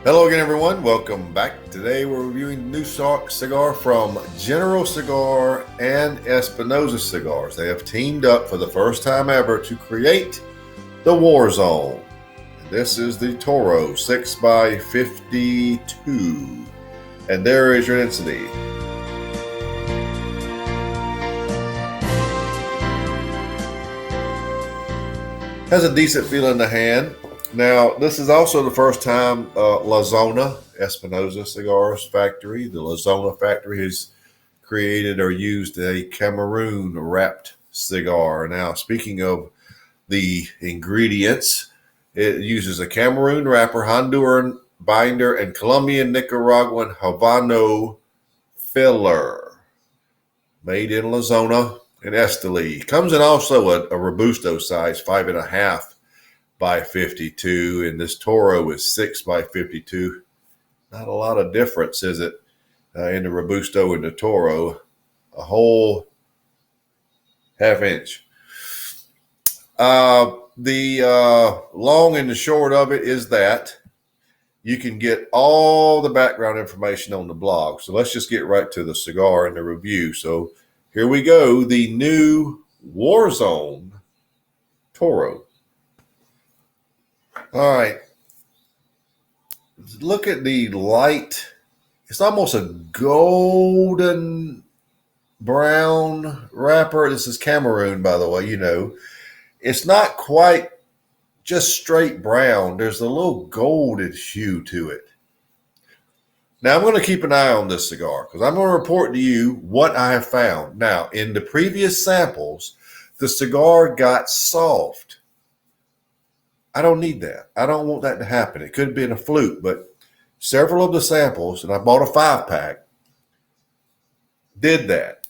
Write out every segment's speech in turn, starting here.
Hello again, everyone. Welcome back. Today we're reviewing a new cigar from General Cigar and Espinosa Cigars. They have teamed up for the first time ever to create the Warzone. This is the Toro 6x52. And there is your density. Has a decent feel in the hand. Now, this is also the first time La Zona, Espinosa Cigars factory, the La Zona factory has created or used a Cameroon wrapped cigar. Now, speaking of the ingredients, it uses a Cameroon wrapper, Honduran binder, and Colombian Nicaraguan Habano filler. Made in La Zona and Esteli. Comes in also a Robusto size, 5.5 by 52, and this Toro is 6 by 52. Not a lot of difference, is it, in the Robusto and the Toro? A whole half inch. The long and the short of it is that you can get all the background information on the blog. So let's just get right to the cigar and the review. So here we go. The new Warzone Toro. All right. Look at the light. It's almost a golden brown wrapper. This is Cameroon, by the way, you know. It's not quite just straight brown. There's a little golden hue to it. Now, I'm going to keep an eye on this cigar because I'm going to report to you what I have found. Now, in the previous samples, the cigar got soft. I don't need that. I don't want that to happen. It could have been a fluke, but several of the samples, and I bought a 5-pack, did that.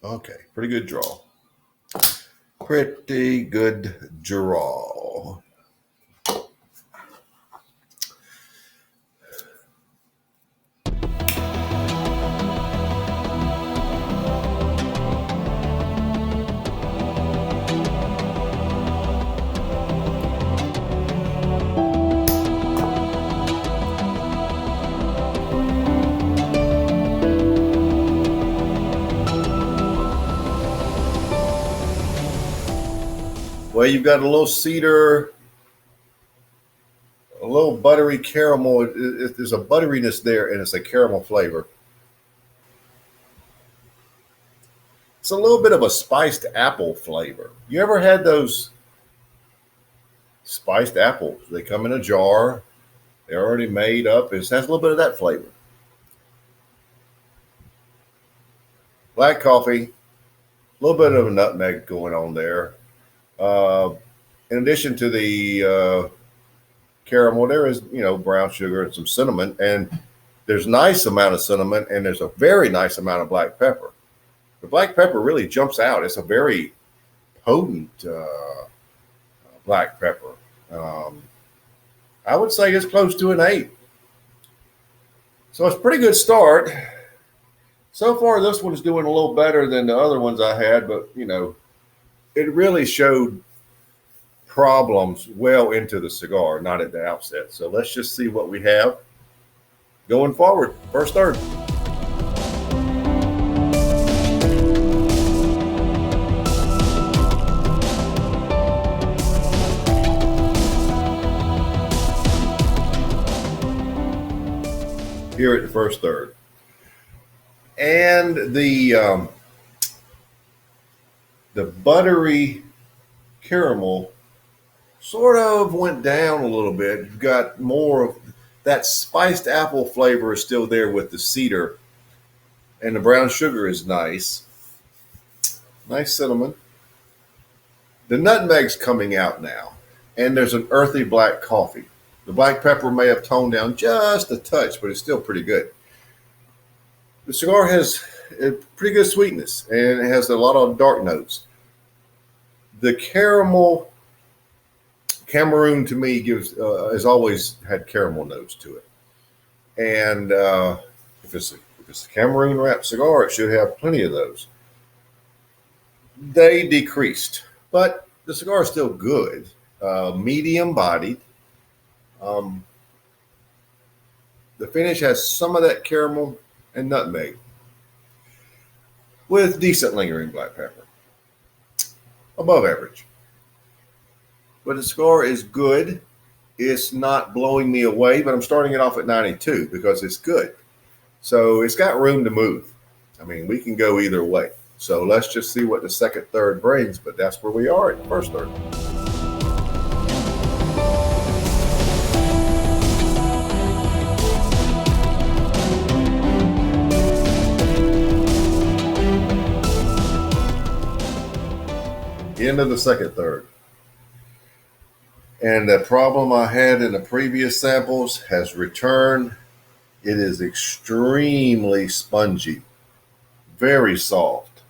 Okay, pretty good draw. Pretty good draw. Well, you've got a little cedar, a little buttery caramel. There's a butteriness there, and it's a caramel flavor. It's a little bit of a spiced apple flavor. You ever had those spiced apples? They come in a jar. They're already made up. It has a little bit of that flavor. Black coffee, a little bit of a nutmeg going on there. In addition to the caramel, there is, brown sugar and some cinnamon, and there's a nice amount of cinnamon, and there's a very nice amount of black pepper. The black pepper really jumps out. It's a very potent black pepper. I would say it's close to an 8. So it's a pretty good start. So far, this one's doing a little better than the other ones I had, but, it really showed problems well into the cigar, not at the outset. So let's just see what we have going forward. First third. Here at the first third. And the buttery caramel sort of went down a little bit. You've got more of that spiced apple flavor is still there with the cedar, and the brown sugar is nice. Nice cinnamon. The nutmeg's coming out now, and there's an earthy black coffee. The black pepper may have toned down just a touch, but it's still pretty good. The cigar has a pretty good sweetness, and it has a lot of dark notes. The Cameroon to me has always had caramel notes to it, and if it's a Cameroon wrapped cigar, it should have plenty of those. They decreased, but the cigar is still good, medium bodied, Um, the finish has some of that caramel and nutmeg with decent lingering black pepper, above average. But the cigar is good. It's not blowing me away, but I'm starting it off at 92 because it's good. So it's got room to move. I mean, we can go either way. So let's just see what the second third brings, but that's where we are at the first third. End of the second third. And the problem I had in the previous samples has returned. It is extremely spongy, very soft.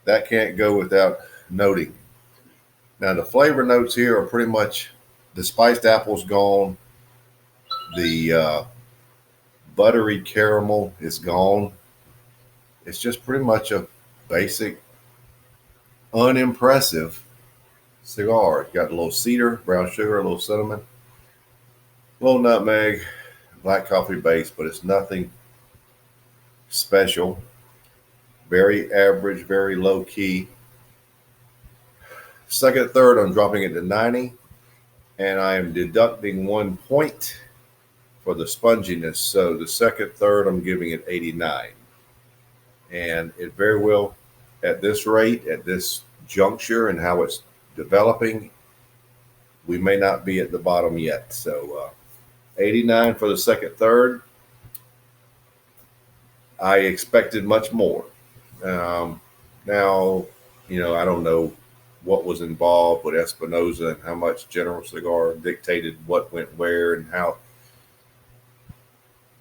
That can't go without noting. Now, the flavor notes here are pretty much the spiced apple's gone, the buttery caramel is gone. It's just pretty much a basic, unimpressive cigar. It's got a little cedar, brown sugar, a little cinnamon, a little nutmeg, black coffee base, but it's nothing special. Very average, very low key. Second, third, I'm dropping it to 90, and I am deducting 1 point for the sponginess. So the second, third, I'm giving it 89. And it very well, at this rate, at this juncture, and how it's developing, we may not be at the bottom yet. So 89 for the second, third. I expected much more. Now, I don't know what was involved with Espinosa and how much General Cigar dictated what went where and how.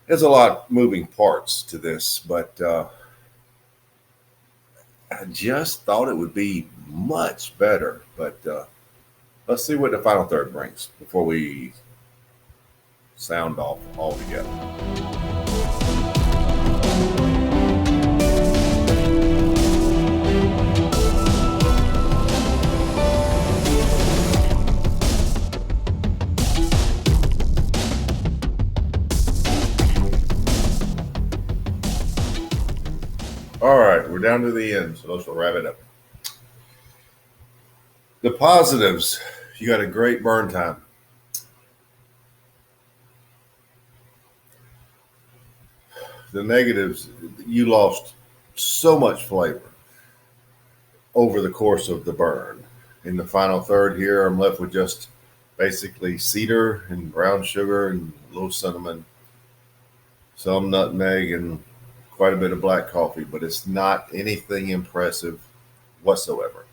There's a lot of moving parts to this, but I just thought it would be much better. But let's see what the final third brings before we sound off altogether. All right, we're down to the end, so let's wrap it up. The positives, you got a great burn time. The negatives, you lost so much flavor over the course of the burn. In the final third here, I'm left with just basically cedar and brown sugar and a little cinnamon, some nutmeg, and quite a bit of black coffee, but it's not anything impressive whatsoever.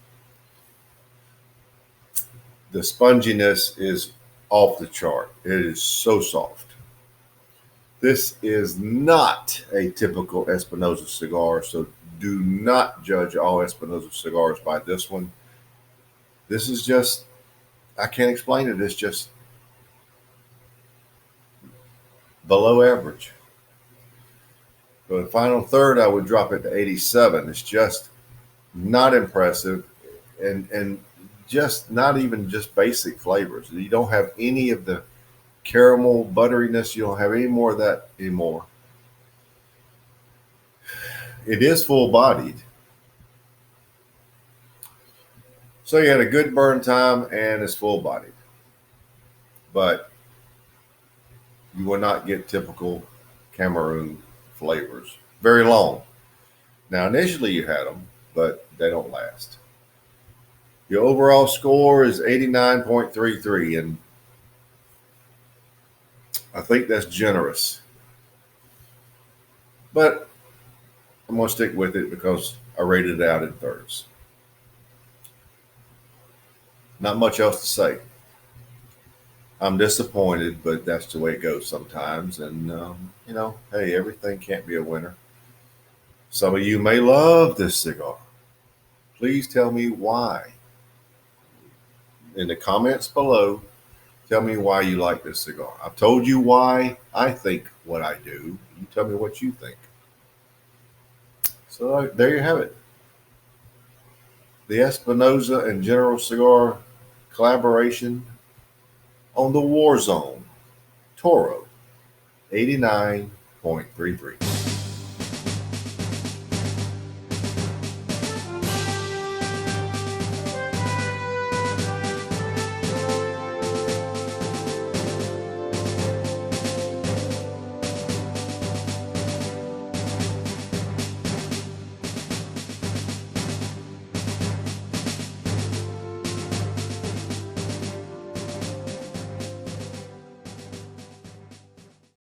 The sponginess is off the chart. It is so soft. This is not a typical Espinosa cigar, so do not judge all Espinosa cigars by this one. This is just, I can't explain it. It's just below average. For the final third, I would drop it to 87. It's just not impressive and just not even just basic flavors. You don't have any of the caramel butteriness. You don't have any more of that anymore. It is full bodied. So you had a good burn time and it's full bodied. But you will not get typical Cameroon flavors. Very long. Now, initially you had them, but they don't last. Your overall score is 89.33, and I think that's generous. But I'm going to stick with it because I rated it out in thirds. Not much else to say. I'm disappointed, but that's the way it goes sometimes. And, hey, everything can't be a winner. Some of you may love this cigar. Please tell me why. In the comments below, tell me why you like this cigar. I've told you why I think what I do. You tell me what you think. So there you have it. The Espinosa and General Cigar collaboration on the Warzone Toro 89.33.